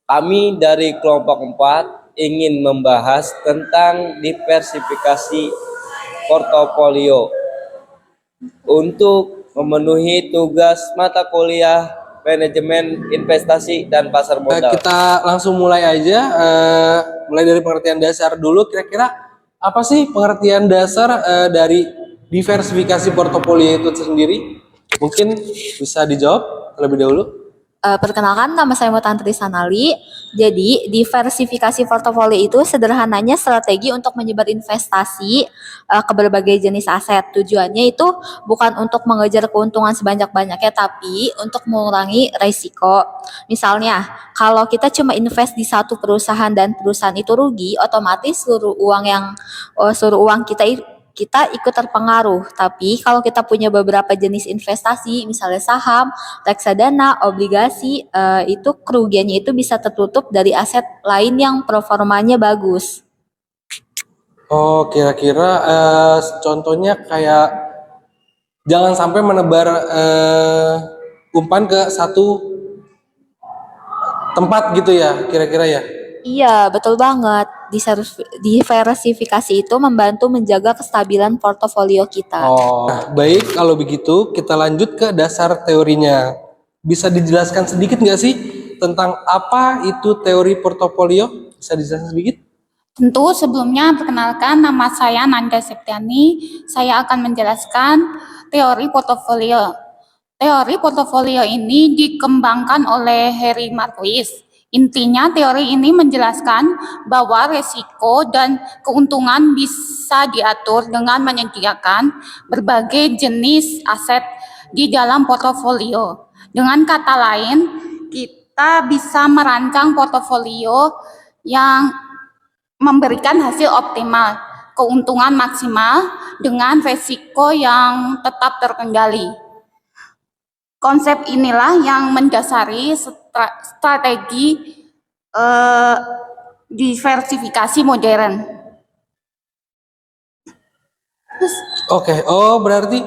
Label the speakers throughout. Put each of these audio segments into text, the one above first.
Speaker 1: Kami dari kelompok 4 ingin membahas tentang diversifikasi portofolio untuk memenuhi tugas mata kuliah manajemen investasi dan pasar modal.
Speaker 2: Kita langsung mulai aja, mulai dari pengertian dasar dulu. Kira-kira apa sih pengertian dasar dari diversifikasi portofolio itu sendiri? Mungkin bisa dijawab terlebih dahulu.
Speaker 3: Perkenalkan, nama saya Mutantri Sanali. Jadi, diversifikasi portofolio itu sederhananya strategi untuk menyebar investasi ke berbagai jenis aset. Tujuannya itu bukan untuk mengejar keuntungan sebanyak-banyaknya, tapi untuk mengurangi risiko. Misalnya, kalau kita cuma invest di satu perusahaan dan perusahaan itu rugi, otomatis seluruh uang kita ikut terpengaruh. Tapi kalau kita punya beberapa jenis investasi, misalnya saham, reksadana, obligasi, itu kerugiannya itu bisa tertutup dari aset lain yang performanya bagus.
Speaker 2: Oh, kira-kira contohnya kayak jangan sampai menebar umpan ke satu tempat gitu ya, kira-kira ya.
Speaker 3: Iya, betul banget. Diversifikasi itu membantu menjaga kestabilan portofolio kita.
Speaker 2: Oh, baik, kalau begitu kita lanjut ke dasar teorinya. Bisa dijelaskan sedikit nggak sih tentang apa itu teori portofolio? Bisa dijelaskan sedikit?
Speaker 4: Tentu sebelumnya perkenalkan, nama saya Nanda Septiani. Saya akan menjelaskan teori portofolio. Teori portofolio ini dikembangkan oleh Harry Marquis. Intinya teori ini menjelaskan bahwa risiko dan keuntungan bisa diatur dengan menyediakan berbagai jenis aset di dalam portofolio. Dengan kata lain, kita bisa merancang portofolio yang memberikan hasil optimal, keuntungan maksimal dengan risiko yang tetap terkendali. Konsep inilah yang mendasari strategi diversifikasi modern.
Speaker 2: Oke, oh berarti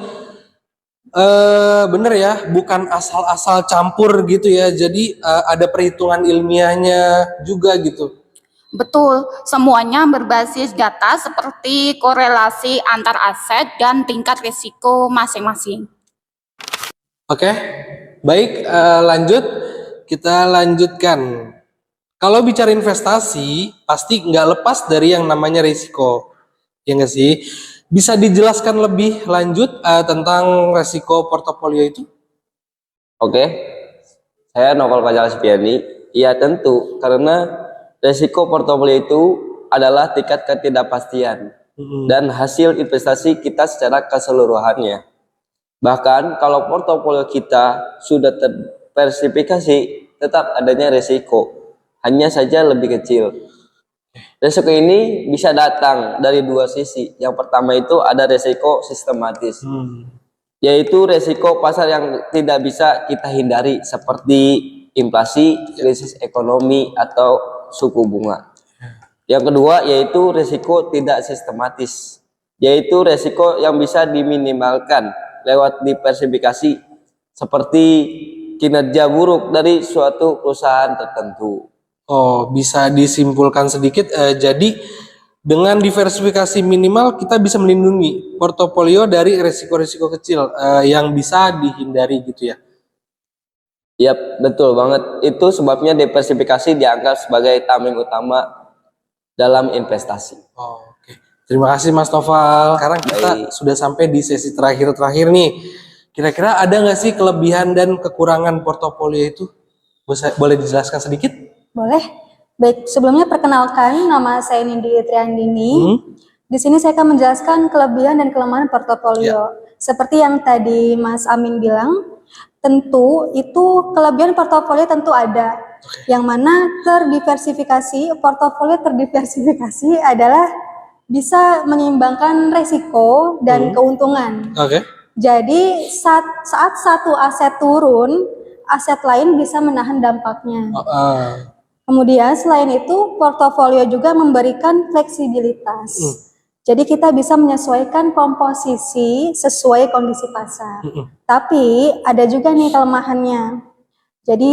Speaker 2: bener ya, bukan asal-asal campur gitu ya. Jadi ada perhitungan ilmiahnya juga gitu.
Speaker 4: Betul, semuanya berbasis data seperti korelasi antar aset dan tingkat risiko masing-masing.
Speaker 2: Oke, baik, lanjut. Kita lanjutkan. Kalau bicara investasi, pasti nggak lepas dari yang namanya risiko. Ya nggak sih? Bisa dijelaskan lebih lanjut tentang risiko portofolio itu?
Speaker 1: Oke, saya Novel Fajar Spiani. Iya tentu, karena resiko portofolio itu adalah tingkat ketidakpastian dan hasil investasi kita secara keseluruhannya. Bahkan kalau portofolio kita sudah terdiversifikasi, tetap adanya resiko, hanya saja lebih kecil. Resiko ini bisa datang dari dua sisi. Yang pertama itu ada resiko sistematis, yaitu resiko pasar yang tidak bisa kita hindari seperti inflasi, krisis ekonomi, atau suku bunga. Yang kedua yaitu resiko tidak sistematis, yaitu resiko yang bisa diminimalkan lewat diversifikasi seperti kinerja buruk dari suatu perusahaan tertentu.
Speaker 2: Oh, bisa disimpulkan sedikit. Jadi dengan diversifikasi minimal kita bisa melindungi portofolio dari resiko-resiko kecil yang bisa dihindari gitu ya.
Speaker 1: Yap, betul banget. Itu sebabnya diversifikasi dianggap sebagai tameng utama dalam investasi.
Speaker 2: Oh, oke. Terima kasih Mas Noval. Sekarang kita sudah sampai di sesi terakhir nih. Kira-kira ada nggak sih kelebihan dan kekurangan portofolio itu? Boleh dijelaskan sedikit?
Speaker 5: Boleh. Baik, sebelumnya perkenalkan, nama saya Nindi Triandini. Di sini saya akan menjelaskan kelebihan dan kelemahan portofolio. Seperti yang tadi Mas Amin bilang, tentu itu kelebihan portofolio tentu ada. Yang mana portofolio terdiversifikasi adalah bisa menyeimbangkan resiko dan keuntungan. Jadi saat satu aset turun, aset lain bisa menahan dampaknya. Kemudian selain itu, portofolio juga memberikan fleksibilitas. Jadi kita bisa menyesuaikan komposisi sesuai kondisi pasar. Tapi ada juga nih kelemahannya. Jadi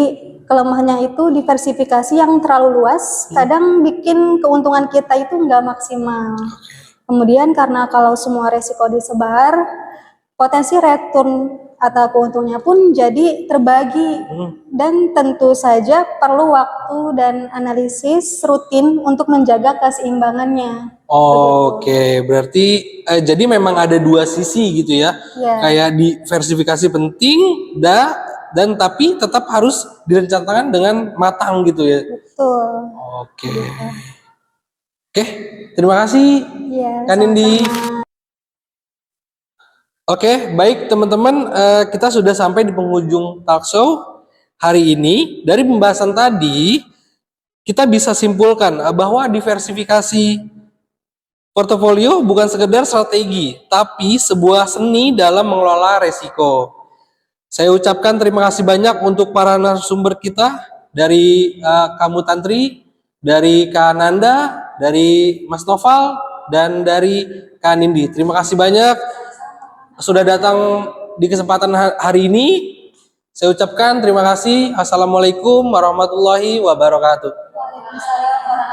Speaker 5: kelemahannya itu diversifikasi yang terlalu luas, kadang bikin keuntungan kita itu nggak maksimal. Kemudian karena kalau semua resiko disebar, potensi return atau keuntungannya pun jadi terbagi. Dan tentu saja perlu waktu dan analisis rutin untuk menjaga keseimbangannya.
Speaker 2: Oke, berarti jadi memang ada dua sisi gitu ya.
Speaker 5: Ya.
Speaker 2: Kayak diversifikasi penting, dan tapi tetap harus direncanakan dengan matang gitu ya.
Speaker 5: Betul.
Speaker 2: Oke. Oke, terima kasih
Speaker 5: Ya,
Speaker 2: Kak Nindi.
Speaker 5: sama-sama.
Speaker 2: Oke, baik teman-teman, kita sudah sampai di penghujung talk show hari ini. Dari pembahasan tadi, kita bisa simpulkan bahwa diversifikasi portofolio bukan sekedar strategi, tapi sebuah seni dalam mengelola resiko. Saya ucapkan terima kasih banyak untuk para narasumber kita dari Kamu Tantri, dari Kak Nanda, dari Mas Noval, dan dari Kak Nindi. Terima kasih banyak sudah datang di kesempatan hari ini. Saya ucapkan terima kasih. Assalamualaikum warahmatullahi wabarakatuh.
Speaker 5: Waalaikumsalam warahmatullahi